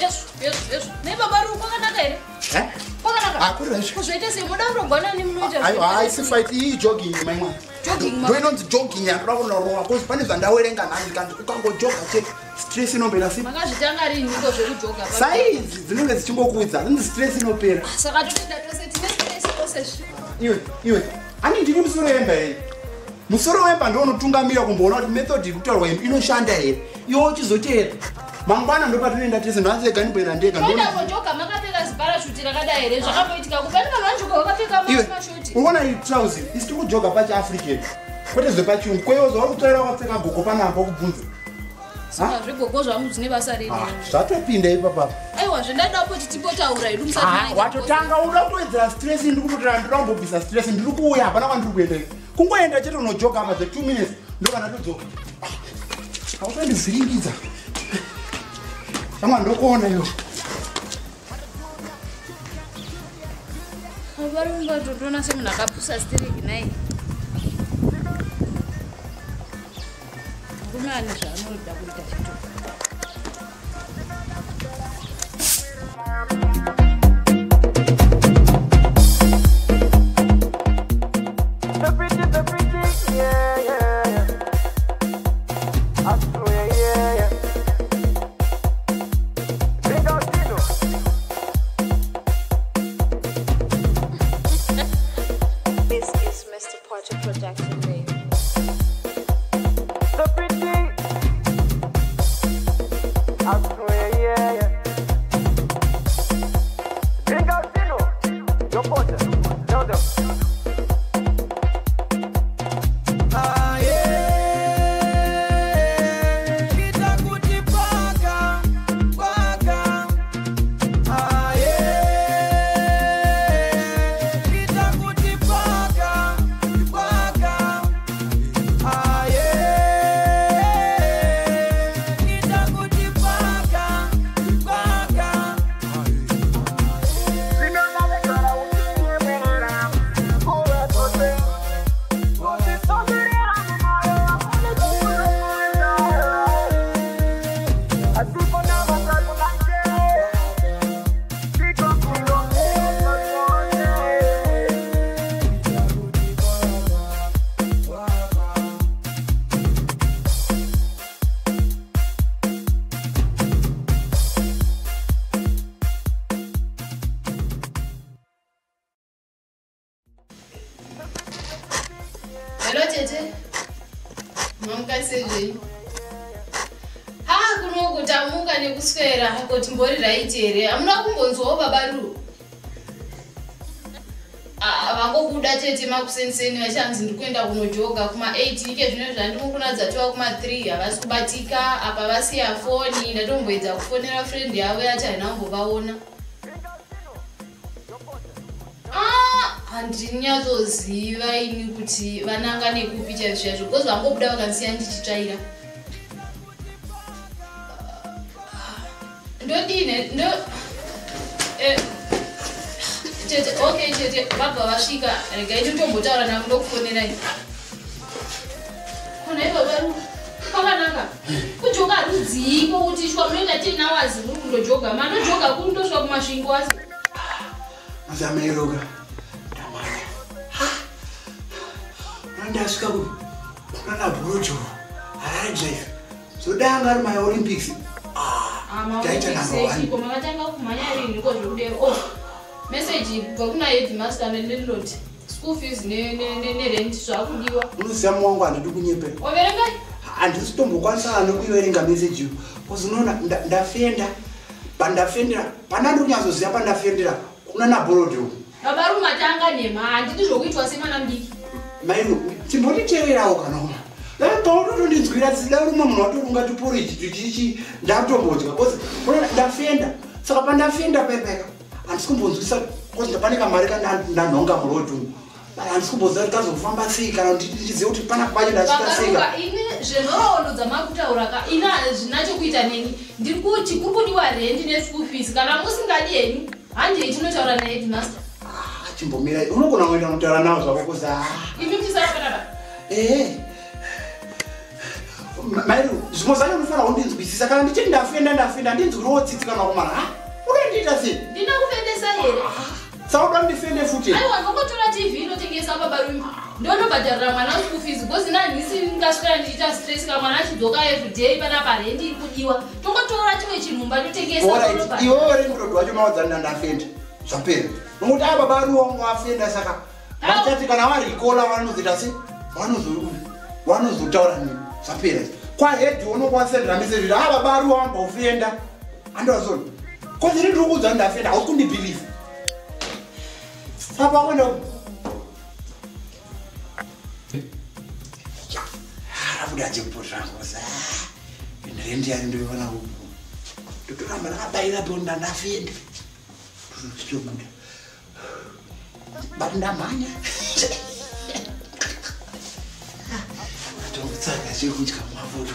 Yes. Neba baru kwakanaka ere? Kwakanaka. Akuresh. Kuzoita semuda kurogwana nemunoita. Ayo si fight iyi jogging maimwa. Jogging ma. Ndoinonzi jogging yakurakunorowa because pane zvandawerenga nhasi kandi ukangojoga chete stress inopera si. Makazvitanga riniko zvekujoga. Saizi dzinenge dzichingokudza, dzinzi stress inopera. Saka totenda tose tine stress tose. Iwe. Ani ndiri musoro wemba here. Musoro wemba ndo unotungamira kumboona kuti method ikutaurwa iyi inoshanda here. Iwe uchizotera. Mangwana ndo patinoenda tese nhasi ganibwera ndega. Ndoda kujoga makapfeka ziparashuti rakadai here zvakapoitika kupani vanhu vanjoga vakapfeka mashuti. Unoona iyi trouser isiri kujoga pachi African. Kwete zvepachiyungu. Kweyo zvauri kutaura wakapfeka gogo panapa kubvunza. Saka zvigogo zvangu dzine basa riri. Zvatopinda ipapa. Aiwa zvendada kuti tipotaura hedu musati. Watotanga uda kuwedzera stress ndiri kutotera ndinombobvisa stress ndiri kuuya hapana kwandiri kuenda. Kungoenda chete unojoga apa 2 minutes ndo kana todzoka. Hausandivhiringidza. Kama ndokuona iyo. Varumba totona semunhu akapusa stiriki nai. Murume ane zvaanoda kuita chito. Hello tete. Mamukasezvei. Kunokutamuka nekuswera kuti mbori right here. Hamuna kumbonzwawo baba ru. Vangobuda tete makusenseni vachanzi ndiri kuenda kunojoga kuma 8 ike zvino zvandimukunadza tova kuma 3 havasi kubatika apa vasiya foni ndatomboedza kufonera friend yavo yati haina kumbovaona. Handinyazoziva ini kuti vananga nekupi chaizvo because vangobuda vakansiya ndichitsvaira. Ndodine tete okay tete vabva vasvika regai nditombotaura navo ndokufonerai. Kuna ivo varu kwakanaka kujoga harudzii kwokuti shwa munoita 10 hours muri kundojoga mandojoga kundosvika kumasvingo asi mazamairoga ndasvika kuna Brujo Harare Drive zodanga ari maOlympics taita number 1 makatanga kumhanya riniko zvekudero message kubva kuna headmaster nelandlord school fees nerent zvakudiwa. Unoziva mwangu handidi kunyepera. Waverengai? Handisi tombokwanisa nekuiverenga message iyo because unoona ndafenda pandafendera pandandonyazoziva pandafendera kuna naBorodo. Baba rumatanga nema handidi zvokuitwa semana mudiki. Maino chimbotiteererawo kanoma paunotondinzwira zida rumwe munhu watorunga tiporiji tichichi ndatombodya because ndafenda saka pandafenda pepeka handisi kumbonzwisa because pane kamari kandanhonga muroad handisi kumbonzwa kuti kazofamba sei kana kuti ndichizive kuti pana kwacho ndasvika seka. Ini zvenhoroondo dzamakutaura ina zvina chekuita neni ndiri kuti kuri kudiwa rent neschool fees kana musingadi henyu handei tinotaura naheadmaster. Chimbomira unogona kuenda kutaura navo zvako kuzi imi muchisara panapa Mairu, zvimozana unofanira kundinzwisisa kana ndichiti ndafenda ndinzwi rotsitsikana kumana. Unoita sei? Ndinokufendesa here. Sauda ndifende futi. Aiwa ngokotora TV inotengesa babaru. Ndonobhadharira mwana school fees because nanhisi ngaswera ndichita stress kana mwana achidzoka every day pana parendi kudiwa. Tongotora chimwe chinhumba totengesa. Alright, iwe uri murodo wacho mawadzana ndafenda. Zvapera. Nokuti aba babaru wangu afenda saka. Vachati kana varikola vanozoita sei? Vanozotaura nini? Zvapera. Kwa head unokwasendera message aba babaru wangu ofenda. Andozona. Kozi ndiri kuudza ndafenda, haukundi believe. Papa wenda. Arabuda jepotrango sa. Ndiri ndivana uku. Ndotoramba ndakabaira bonda ndafenda. Tunochichobuda. But ndamhanya. Ndotosaka chekudya mavuto.